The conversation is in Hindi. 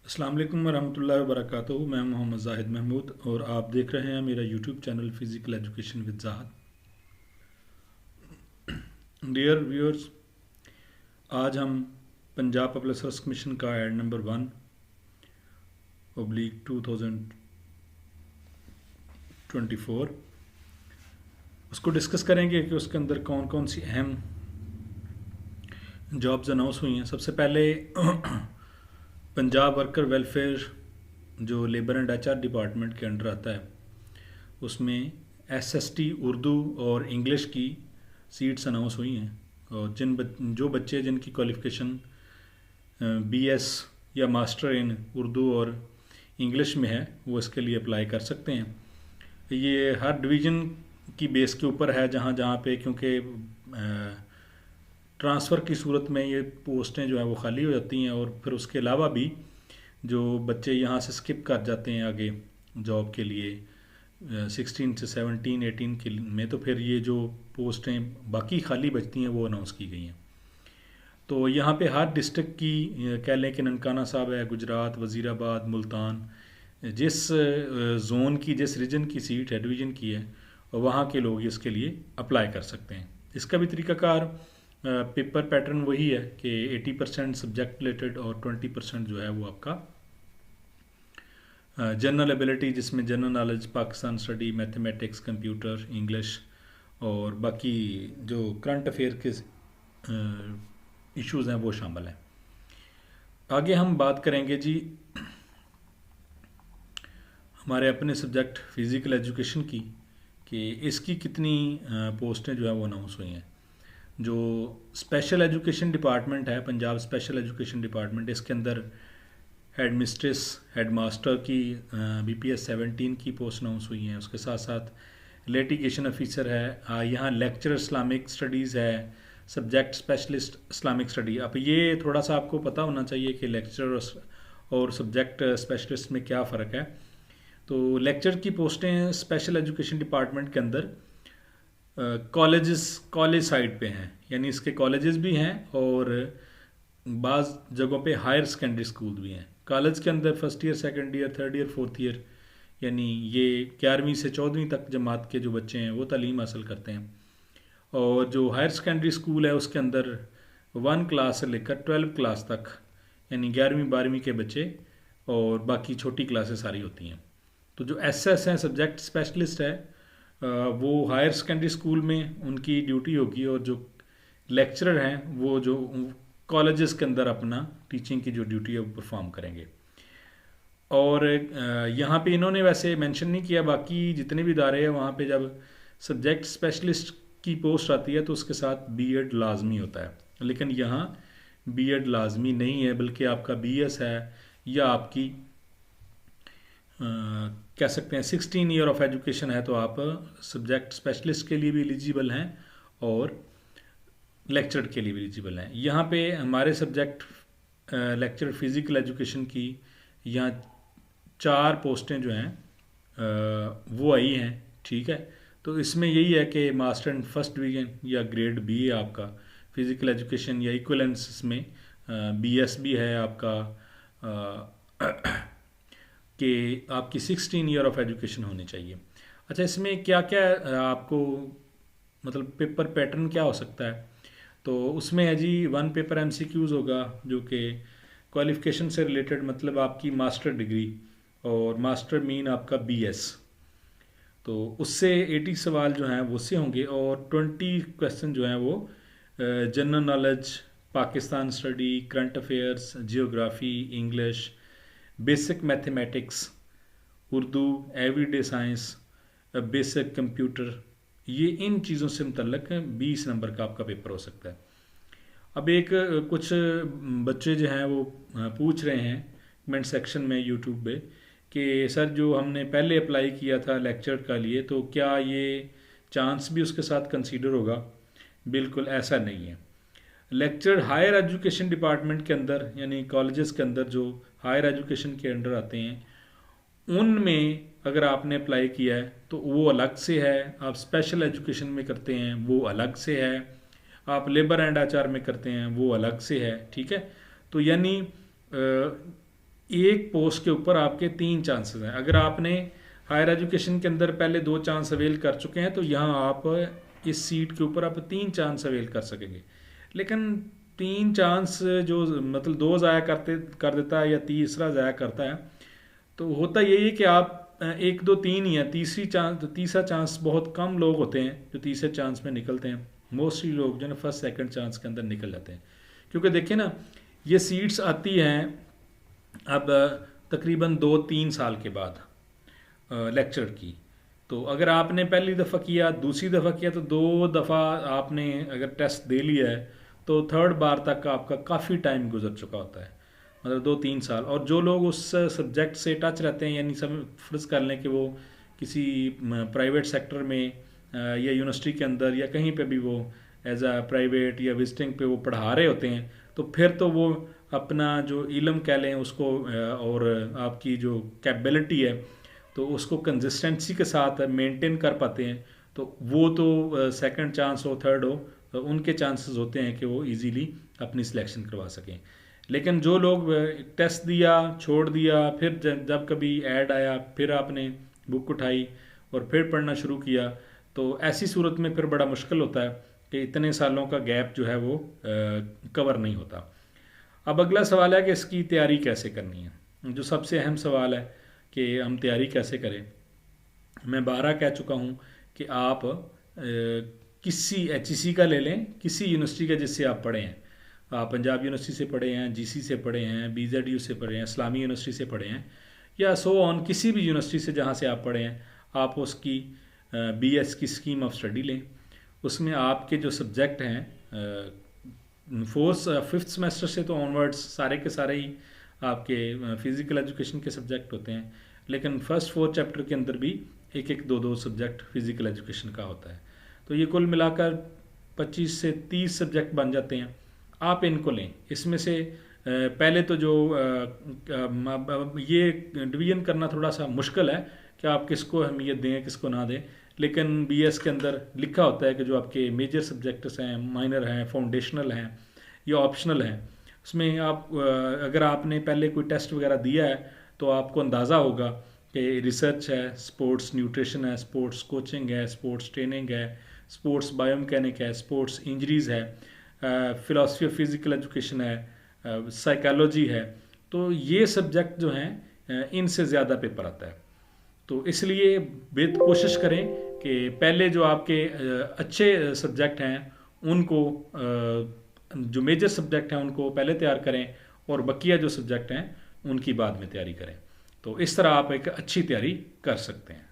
अस्सलाम वालेकुम वरहमतुल्लाहि वबरकातुहू। मैं मोहम्मद जाहिद महमूद और आप देख रहे हैं मेरा YouTube channel physical education with Zahid. Dear viewers, आज हम पंजाब पब्लिक सर्विस कमीशन का एड नंबर 1/2024 उसको डिस्कस करेंगे कि उसके अंदर कौन कौन सी अहम जॉब्स अनाउंस हुई हैं। सबसे पहले पंजाब वर्कर वेलफेयर जो लेबर एंड एचआर डिपार्टमेंट के अंडर आता है, उसमें एसएसटी उर्दू और इंग्लिश की सीट्स अनाउंस हुई हैं। और जो बच्चे जिनकी क्वालिफ़िकेशन बीएस या मास्टर इन उर्दू और इंग्लिश में है वो इसके लिए अप्लाई कर सकते हैं। ये हर डिवीज़न की बेस के ऊपर है, जहाँ जहाँ पे, क्योंकि ट्रांसफ़र की सूरत में ये पोस्टें जो हैं वो खाली हो जाती हैं। और फिर उसके अलावा भी जो बच्चे यहाँ से स्किप कर जाते हैं आगे जॉब के लिए 16 से 17 18 के में, तो फिर ये जो पोस्टें बाकी खाली बचती हैं वो अनाउंस की गई हैं। तो यहाँ पे हर डिस्ट्रिक्ट की, कह लें कि ननकाना साहब है, गुजरात, वज़ीराबाद, मुल्तान, जिस जोन की, जिस रीजन की सीट है, डिवीज़न की है, वहाँ के लोग इसके लिए अप्लाई कर सकते हैं। इसका भी तरीक़ाकार पेपर पैटर्न वही है कि 80% सब्जेक्ट रिलेटेड और 20% जो है वो आपका जनरल एबिलिटी, जिसमें general knowledge, Pakistan study, mathematics, computer, English और बाकी जो करंट अफेयर के इश्यूज़ हैं वो शामिल हैं। आगे हम बात करेंगे जी हमारे अपने सब्जेक्ट फ़िज़िकल एजुकेशन की, कि इसकी कितनी पोस्टें जो है वो अनाउंस हुई हैं। जो स्पेशल एजुकेशन डिपार्टमेंट है, पंजाब स्पेशल एजुकेशन डिपार्टमेंट, इसके अंदर हेड मिस्ट्रेस, हेड मास्टर की BPS 17 की पोस्ट अनाउंस हुई हैं। उसके साथ साथ लिटिगेशन ऑफिसर है, यहाँ लेक्चरर इस्लामिक स्टडीज़ है, सब्जेक्ट स्पेशलिस्ट इस्लामिक स्टडी। अब ये थोड़ा सा आपको पता होना चाहिए कि लेक्चरर और सब्जेक्ट स्पेशलिस्ट में क्या फ़र्क है। तो लेक्चर की पोस्टें स्पेशल एजुकेशन डिपार्टमेंट के अंदर कॉलेज साइड पे हैं, यानी इसके कॉलेजेस भी हैं और बाज़ जगहों पे हायर सेकेंडरी स्कूल भी हैं। कॉलेज के अंदर first year, second year, third year, fourth year, यानी ये 11वीं से 14वीं तक जमात के जो बच्चे हैं वो तालीम हासिल करते हैं। और जो हायर सेकेंडरी स्कूल है उसके अंदर 1 क्लास से लेकर 12 क्लास तक, यानी 11वीं 12वीं के बच्चे और बाकी छोटी क्लासेस सारी होती हैं। तो जो SS हैं, सब्जेक्ट स्पेशलिस्ट है, वो हायर सेकेंडरी स्कूल में उनकी ड्यूटी होगी, और जो लेक्चरर हैं वो जो कॉलेजेस के अंदर अपना टीचिंग की जो ड्यूटी है वो परफॉर्म करेंगे। और यहाँ पे इन्होंने वैसे मेंशन नहीं किया, बाकी जितने भी इदारे हैं वहाँ पे जब सब्जेक्ट स्पेशलिस्ट की पोस्ट आती है तो उसके साथ BEd लाजमी होता है, लेकिन यहाँ BEd लाजमी नहीं है, बल्कि आपका BS है या आपकी कह सकते हैं 16 ईयर ऑफ एजुकेशन है, तो आप सब्जेक्ट स्पेशलिस्ट के लिए भी एलिजिबल हैं और लेक्चर के लिए भी एलिजिबल हैं। यहाँ पे हमारे सब्जेक्ट लेक्चर फ़िज़िकल एजुकेशन की यहाँ 4 पोस्टें जो हैं वो आई हैं, ठीक है। तो इसमें यही है कि मास्टर इन फर्स्ट डिवीज़न या ग्रेड B है आपका फ़िज़िकल एजुकेशन, या इक्वलेंस में BS भी है आपका, कि आपकी 16 ईयर ऑफ एजुकेशन होनी चाहिए। अच्छा, इसमें क्या क्या आपको मतलब पेपर पैटर्न क्या हो सकता है, तो उसमें है जी 1 पेपर MCQs होगा जो कि क्वालिफ़िकेशन से रिलेटेड, मतलब आपकी मास्टर डिग्री, और मास्टर मीन आपका BS, तो उससे 80 सवाल जो हैं वो उससे होंगे, और 20 क्वेश्चन जो हैं वो general knowledge, Pakistan study, current affairs, geography, English, basic mathematics, Urdu, everyday science, basic computer, ये इन चीज़ों से मुतल्लक 20 नंबर का आपका पेपर हो सकता है। अब एक कुछ बच्चे जो हैं वो पूछ रहे हैं कमेंट सेक्शन में यूट्यूब पे कि सर जो हमने पहले अप्लाई किया था लेक्चर का लिए, तो क्या ये चांस भी उसके साथ कंसीडर होगा? बिल्कुल ऐसा नहीं है। लेक्चर हायर एजुकेशन डिपार्टमेंट के अंदर, यानी कॉलेजेस के अंदर जो हायर एजुकेशन के अंडर आते हैं, उनमें अगर आपने अप्लाई किया है तो वो अलग से है, आप स्पेशल एजुकेशन में करते हैं वो अलग से है, आप लेबर एंड HR में करते हैं वो अलग से है, ठीक है। तो यानी एक पोस्ट के ऊपर आपके 3 चांसेस हैं। अगर आपने हायर एजुकेशन के अंदर पहले 2 चांस अवेल कर चुके हैं तो यहाँ आप इस सीट के ऊपर आप 3 चांस अवेल कर सकेंगे। लेकिन 3 चांस जो मतलब 2 ज़ाया कर देता है या तीसरा ज़ाया करता है, तो होता यही है कि आप 1 2 3 ही है, तीसरा चांस बहुत कम लोग होते हैं जो तीसरे चांस में निकलते हैं। मोस्टली लोग जो है फर्स्ट सेकंड चांस के अंदर निकल जाते हैं। क्योंकि देखिए ना, ये सीट्स आती हैं अब तकरीबन 2-3 साल के बाद लेक्चर की। तो अगर आपने पहली दफ़ा किया, दूसरी दफ़ा किया, तो 2 दफ़ा आपने अगर टेस्ट दे लिया है तो थर्ड बार तक आपका काफ़ी टाइम गुजर चुका होता है, मतलब 2-3 साल। और जो लोग उस सब्जेक्ट से टच रहते हैं, यानी सब फर्ज कर लें कि वो किसी प्राइवेट सेक्टर में या यूनिवर्सिटी के अंदर या कहीं पे भी वो एज अ प्राइवेट या विजिटिंग पे वो पढ़ा रहे होते हैं, तो फिर तो वो अपना जो इल्म कह लें उसको और आपकी जो कैपेबिलिटी है तो उसको कंसिस्टेंसी के साथ मेंटेन कर पाते हैं। तो वो तो सेकंड चांस हो थर्ड हो तो उनके चांसेस होते हैं कि वो इजीली अपनी सिलेक्शन करवा सकें। लेकिन जो लोग टेस्ट दिया छोड़ दिया, फिर जब कभी ऐड आया फिर आपने बुक उठाई और फिर पढ़ना शुरू किया, तो ऐसी सूरत में फिर बड़ा मुश्किल होता है कि इतने सालों का गैप जो है वो कवर नहीं होता। अब अगला सवाल है कि इसकी तैयारी कैसे करनी है। जो सबसे अहम सवाल है कि हम तैयारी कैसे करें। मैं 12 कह चुका हूँ कि आप किसी HEC का ले लें, किसी यूनिवर्सिटी का जिससे आप पढ़े हैं। आप पंजाब यूनिवर्सिटी से पढ़े हैं, GC से पढ़े हैं, BZU से पढ़े हैं, इस्लामी यूनिवर्सिटी से पढ़े हैं, या सो ऑन किसी भी यूनिवर्सिटी से जहाँ से आप पढ़े हैं, आप उसकी BS की स्कीम ऑफ स्टडी लें। उसमें आपके जो सब्जेक्ट हैं फिफ्थ सेमेस्टर से तो ऑनवर्ड्स सारे के सारे ही आपके फिज़िकल एजुकेशन के सब्जेक्ट होते हैं, लेकिन फर्स्ट 4 चैप्टर के अंदर भी 1-1 2-2 सब्जेक्ट फिज़िकल एजुकेशन का होता है। तो ये कुल मिलाकर 25 से 30 सब्जेक्ट बन जाते हैं। आप इनको लें। इसमें से पहले तो जो ये डिवीज़न करना थोड़ा सा मुश्किल है कि आप किसको अहमियत दें किसको ना दें, लेकिन BS के अंदर लिखा होता है कि जो आपके मेजर सब्जेक्ट्स हैं, माइनर हैं, फाउंडेशनल हैं या ऑप्शनल हैं, उसमें आप अगर आपने पहले कोई टेस्ट वगैरह दिया है तो आपको अंदाज़ा होगा कि रिसर्च है, स्पोर्ट्स न्यूट्रिशन है, स्पोर्ट्स कोचिंग है, स्पोर्ट्स ट्रेनिंग है, स्पोर्ट्स बायोमैकेनिक है, स्पोर्ट्स इंजरीज़ है, फ़िलासफ़ी ऑफ फ़िज़िकल एजुकेशन है, साइकोलॉजी है। तो ये सब्जेक्ट जो हैं इनसे ज़्यादा पेपर आता है। तो इसलिए कोशिश करें कि पहले जो आपके अच्छे सब्जेक्ट हैं उनको जो मेजर सब्जेक्ट हैं उनको पहले तैयार करें और बकिया जो सब्जेक्ट हैं उनकी बाद में तैयारी करें। तो इस तरह आप एक अच्छी तैयारी कर सकते हैं।